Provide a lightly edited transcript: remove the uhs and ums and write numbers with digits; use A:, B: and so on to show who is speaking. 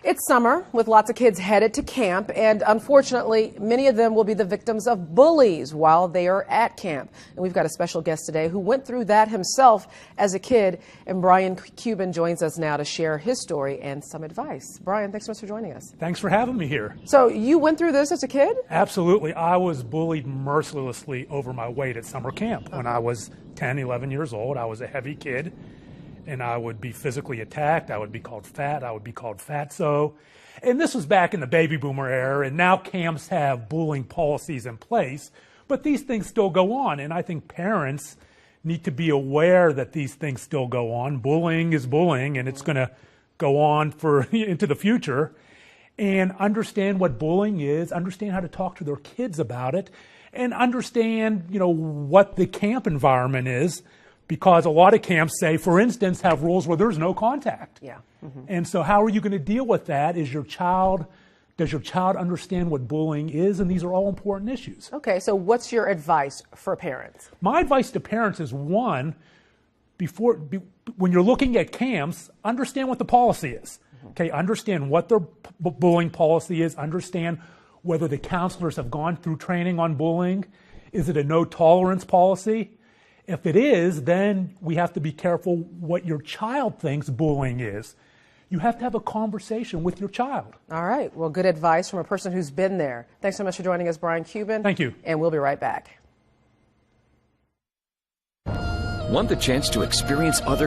A: It's summer with lots of kids headed to camp, and unfortunately, many of them will be the victims of bullies while they are at camp. And we've got a special guest today who went through that himself as a kid, and Brian Cuban joins us now to share his story and some advice. Brian, thanks so much for joining us.
B: Thanks for having me here.
A: So you went through this as a kid?
B: Absolutely. I was bullied mercilessly over my weight at summer camp. When I was 10, 11 years old, I was a heavy kid. And I would be physically attacked. I would be called fat. I would be called fatso. And this was back in the baby boomer era, and now camps have bullying policies in place. But these things still go on, and I think parents need to be aware that these things still go on. Bullying is bullying, and it's going to go on for into the future. And understand what bullying is, understand how to talk to their kids about it, and understand, what the camp environment is. Because a lot of camps say, for instance, have rules where there's no contact.
A: Yeah. Mm-hmm.
B: And so how are you going to deal with that? Does your child understand what bullying is? And these are all important issues.
A: Okay, so what's your advice for parents?
B: My advice to parents is, one, when you're looking at camps, understand what the policy is. Mm-hmm. Okay, understand what their bullying policy is. Understand whether the counselors have gone through training on bullying. Is it a no tolerance policy? If it is, then we have to be careful what your child thinks bullying is. You have to have a conversation with your child.
A: All right. Well, good advice from a person who's been there. Thanks so much for joining us, Brian Cuban.
B: Thank you.
A: And we'll be right back.
C: Want the chance to experience other